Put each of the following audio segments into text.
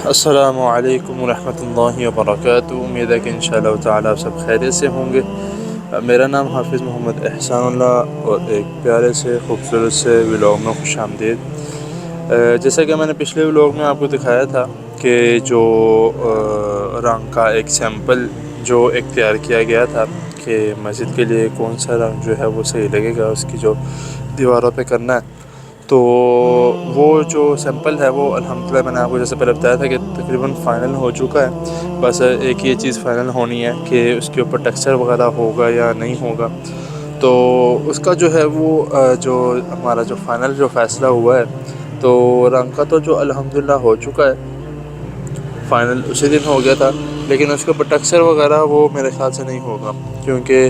السلام علیکم ورحمۃ اللہ وبرکاتہ۔ امید ہے کہ انشاءاللہ تعالی آپ سب خیریت سے ہوں گے۔ میرا نام حافظ محمد احسان اللہ اور ایک پیارے سے خوبصورت سے ولاگ میں خوش آمدید۔ جیسا کہ میں نے پچھلے ولاگ میں آپ کو دکھایا تھا کہ جو رنگ کا ایک سیمپل جو اختیار کیا گیا تھا کہ مسجد کے لیے کون سا رنگ جو ہے وہ صحیح لگے گا، اس کی جو دیواروں پہ کرنا ہے، تو وہ جو سیمپل ہے وہ الحمدللہ میں نے آپ کو جیسے پہلے بتایا تھا کہ تقریباً فائنل ہو چکا ہے۔ بس ایک یہ چیز فائنل ہونی ہے کہ اس کے اوپر ٹیکسچر وغیرہ ہوگا یا نہیں ہوگا۔ تو اس کا جو ہے وہ جو ہمارا جو فائنل جو فیصلہ ہوا ہے، تو رنگ کا تو جو الحمدللہ ہو چکا ہے، فائنل اسی دن ہو گیا تھا، لیکن اس کے اوپر ٹیکسچر وغیرہ وہ میرے خیال سے نہیں ہوگا، کیونکہ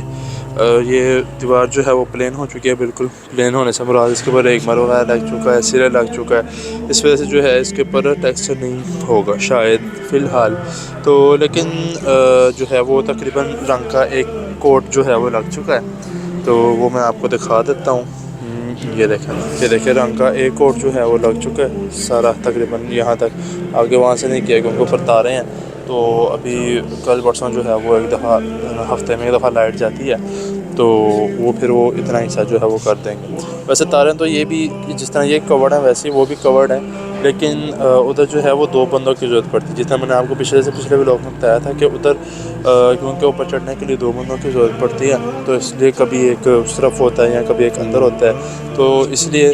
یہ دیوار جو ہے وہ پلین ہو چکی ہے۔ بالکل پلین ہونے سے مراد اس کے اوپر ایک مرو وغیرہ لگ چکا ہے، سرا لگ چکا ہے، اس وجہ سے جو ہے اس کے اوپر ٹیکسچر نہیں ہوگا شاید فی الحال۔ تو لیکن جو ہے وہ تقریباً رنگ کا ایک کوٹ جو ہے وہ لگ چکا ہے، تو وہ میں آپ کو دکھا دیتا ہوں۔ یہ دیکھیں رنگ کا ایک کوٹ جو ہے وہ لگ چکا ہے سارا تقریباً یہاں تک، آگے وہاں سے نہیں کیا کیونکہ اوپر تارے ہیں، تو ابھی کل پرسوں جو ہے وہ ایک دفعہ ہفتے میں ایک دفعہ لائٹ جاتی ہے، تو وہ پھر وہ اتنا حصہ جو ہے وہ کر دیں گے۔ ویسے تاریں تو یہ بھی جس طرح یہ کورڈ ہے ویسے ہی وہ بھی کورڈ ہے، لیکن ادھر جو ہے وہ دو بندوں کی ضرورت پڑتی ہے، جس طرح میں نے آپ کو پچھلے ولاگ میں بتایا تھا کہ ادھر کیونکہ اوپر چڑھنے کے لیے دو بندوں کی ضرورت پڑتی ہے، تو اس لیے کبھی ایک اس طرف ہوتا ہے یا کبھی ایک اندر ہوتا ہے، تو اس لیے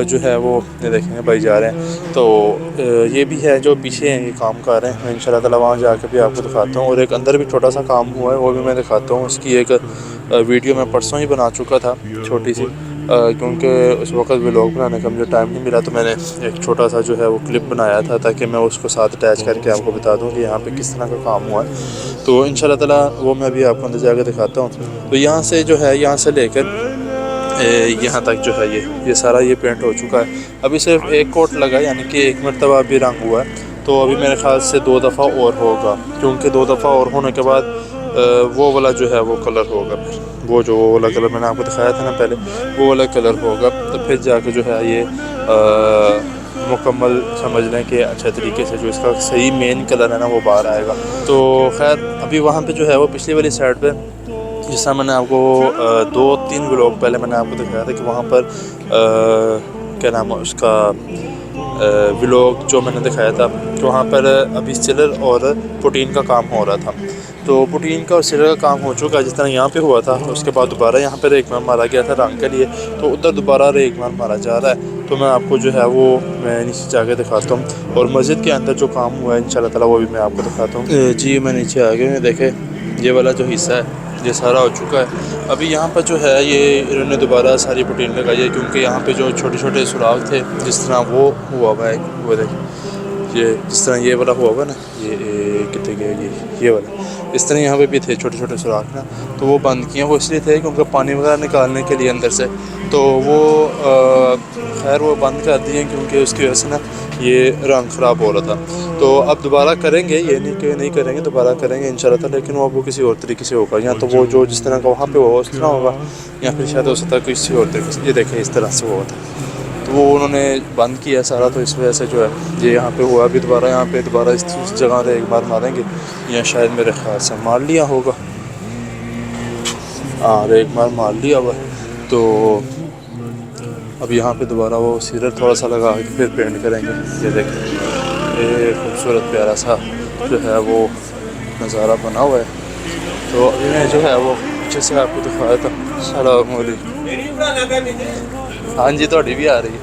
جو ہے وہ یہ دیکھیں گے بھائی جا رہے ہیں۔ تو یہ بھی ہے جو پیچھے ہیں یہ کام کر رہے ہیں، میں انشاءاللہ تعالیٰ وہاں جا کے بھی آپ کو دکھاتا ہوں، اور ایک اندر بھی چھوٹا سا کام ہوا ہے وہ بھی میں دکھاتا ہوں۔ اس کی ایک ویڈیو میں پرسوں ہی بنا چکا تھا چھوٹی سی، کیونکہ اس وقت ولاگ بنانے کا مجھے ٹائم نہیں ملا، تو میں نے ایک چھوٹا سا جو ہے وہ کلپ بنایا تھا تاکہ میں اس کو ساتھ اٹیچ کر کے آپ کو بتا دوں کہ یہاں پہ کس طرح کا کام ہوا ہے۔ تو انشاءاللہ تعالیٰ وہ میں بھی آپ کو اندر جا کے دکھاتا ہوں۔ تو یہاں سے جو ہے یہاں سے لے کر یہاں تک جو ہے یہ سارا یہ پینٹ ہو چکا ہے، ابھی صرف ایک کوٹ لگا، یعنی کہ ایک مرتبہ ابھی رنگ ہوا ہے، تو ابھی میرے خیال سے 2 دفعہ اور ہوگا، کیونکہ 2 دفعہ اور ہونے کے بعد وہ والا جو ہے وہ کلر ہوگا، پھر وہ والا کلر میں نے آپ کو دکھایا تھا نا پہلے، وہ والا کلر ہوگا، تو پھر جا کے جو ہے یہ مکمل سمجھ لیں کہ اچھے طریقے سے جو اس کا صحیح مین کلر ہے نا وہ باہر آئے گا۔ تو خیر ابھی وہاں پہ جو ہے وہ پچھلی والی سائڈ پہ، جس طرح میں نے آپ کو 2-3 ولاگ پہلے میں نے آپ کو دکھایا تھا کہ وہاں پر کیا نام ہے اس کا ولاگ جو میں نے دکھایا تھا کہ وہاں پر ابھی سلر اور پوٹین کا کام ہو رہا تھا، تو پوٹین کا اور سلر کا کام ہو چکا ہے جس طرح یہاں پہ ہوا تھا، اس کے بعد دوبارہ یہاں پہ ریگمار مارا گیا تھا رنگ کے لیے، تو ادھر دوبارہ ریگمار مارا جا رہا ہے، تو میں آپ کو جو ہے وہ میں نیچے جا کے دکھاتا ہوں، اور مسجد کے اندر جو کام ہوا ہے انشاءاللہ تعالیٰ وہ بھی میں آپ کو دکھاتا ہوں۔ جی میں نیچے آ گیا، دیکھیں یہ والا جو حصہ ہے یہ سارا ہو چکا ہے۔ ابھی یہاں پر جو ہے یہ انہوں نے دوبارہ ساری پوٹین لگائی ہے، کیونکہ یہاں پہ جو چھوٹے چھوٹے سراغ تھے جس طرح وہ ہوا ہوا ہے، وہ دیکھیں یہ جس طرح یہ والا ہوا ہوا نا، یہ کتنے گیا یہ والا، اس طرح یہاں پہ بھی تھے چھوٹے چھوٹے سوراخ نا، تو وہ بند کیے وہ اس لیے تھے کیونکہ پانی وغیرہ نکالنے کے لیے اندر سے، تو وہ خیر وہ بند کر دیے کیونکہ اس کی وجہ سے نا یہ رنگ خراب ہو رہا تھا، تو اب دوبارہ کریں گے، یہ نہیں کہ نہیں کریں گے، دوبارہ کریں گے انشاءاللہ تعالیٰ، لیکن وہ کسی اور طریقے سے ہوگا، یا تو وہ جو جس طرح کا وہاں پہ ہوا اس طرح ہوگا، یا پھر شاید ہو سکتا ہے کسی اور طریقے سے، یہ دیکھیں اس طرح سے ہوا تھا، تو وہ انہوں نے بند کیا سارا، تو اس وجہ سے جو ہے یہ یہاں پہ ہوا، ابھی دوبارہ یہاں پہ دوبارہ اس جگہ سے ایک بار ماریں گے، یا شاید میرے خیال سے مار لیا ہوگا، ہاں ایک بار مار لیا ہوا، تو اب یہاں پہ دوبارہ وہ سیلر تھوڑا سا لگا کے پھر پینٹ کریں گے۔ یہ دیکھیں یہ خوبصورت پیارا سا جو ہے وہ نظارہ بنا ہوا ہے، تو ابھی میں جو ہے وہ اچھے سے آپ کو دکھایا تھا۔ السلام علیکم، ہاں جی تھوڑی بھی آ رہی ہے۔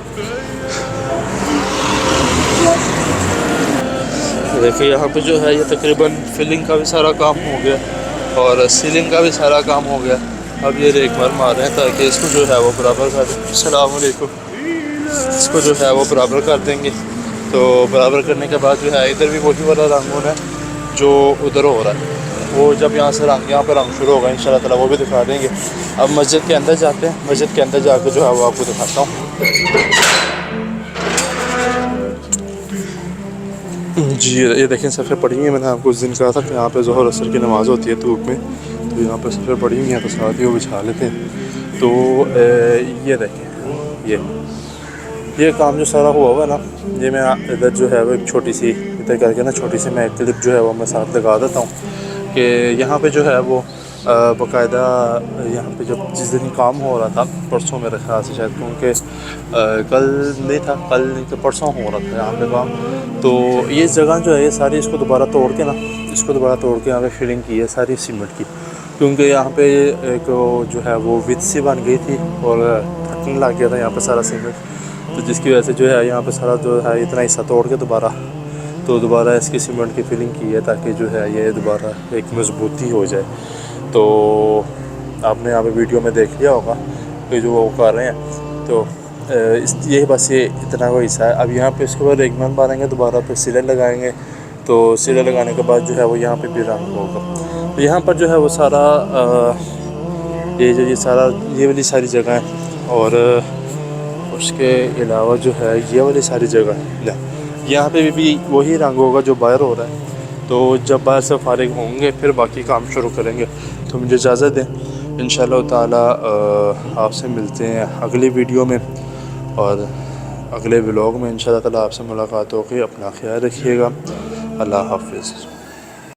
دیکھیں یہاں پہ جو ہے یہ تقریباً فلنگ کا بھی سارا کام ہو گیا اور سیلنگ کا بھی سارا کام ہو گیا، اب یہ ریگمار مار رہے ہیں تاکہ اس کو جو ہے وہ برابر کر دیں۔ السلام علیکم، اس کو جو ہے وہ برابر کر دیں گے، تو برابر کرنے کے بعد جو ہے ادھر بھی وہی والا رنگ ہونا ہے جو ادھر ہو رہا ہے، وہ جب یہاں سے رنگ یہاں پہ رنگ شروع ہوگا انشاءاللہ تعالیٰ وہ بھی دکھا دیں گے۔ اب مسجد کے اندر جاتے ہیں، مسجد کے اندر جا کے جو ہے وہ آپ کو دکھاتا ہوں۔ جی یہ دیکھیں صفحے پڑھی ہیں، میں نے آپ کو اس دن کہا تھا کہ یہاں پہ ظہر عصر کی نماز ہوتی ہے دھوپ میں، تو یہاں پہ صفحے پڑھی ہوئی ہیں تو ساتھ ہی وہ بچھا لیتے ہیں، تو یہ دیکھیں یہ کام جو سارا ہوا ہے نا، یہ میں ادھر جو ہے وہ ایک چھوٹی سی ادھر کر کے نا چھوٹی سی میں ایک کلپ جو ہے وہ میں ساتھ لگا دیتا ہوں کہ یہاں پہ جو ہے وہ باقاعدہ یہاں پہ جب جس دن کام ہو رہا تھا پرسوں میرے خیال سے شاید، کیونکہ کل نہیں تھا، کل نہیں تو پرسوں ہو رہا تھا یہاں پہ کام. تو یہ جگہ جو ہے یہ ساری اس کو دوبارہ توڑ کے نا، اس کو دوبارہ توڑ کے یہاں پہ فلنگ کی ہے ساری سیمنٹ کی، کیونکہ یہاں پہ ایک جو ہے وہ وتھ سی بن گئی تھی اور تھکنے لگ گیا تھا یہاں پہ سارا سیمنٹ، تو جس کی وجہ سے جو ہے یہاں پہ سارا جو ہے اتنا حصہ توڑ کے دوبارہ اس کی سیمنٹ کی فلنگ کی ہے تاکہ جو ہے یہ دوبارہ ایک مضبوطی ہو جائے. تو آپ نے یہاں پہ ویڈیو میں دیکھ لیا ہوگا کہ جو وہ کر رہے ہیں. تو یہ بس یہ اتنا کا حصہ ہے. اب یہاں پہ اس کے بعد ریگمنٹ ماریں گے، دوبارہ پہ سلے لگائیں گے، تو سلے لگانے کے بعد جو ہے وہ یہاں پہ بھی رنگ ہوگا. تو یہاں پر جو ہے وہ سارا یہ والی ساری جگہیں اور اس کے علاوہ جو ہے یہ والی ساری جگہ یہاں پہ بھی وہی رنگ ہوگا جو باہر ہو رہا ہے. تو جب باہر سے فارغ ہوں گے پھر باقی کام شروع کریں گے. تو مجھے اجازت دیں، انشاءاللہ تعالیٰ آپ سے ملتے ہیں اگلی ویڈیو میں اور اگلے ولاگ میں انشاءاللہ تعالیٰ آپ سے ملاقات ہوگی. اپنا خیال رکھیے گا. اللہ حافظ.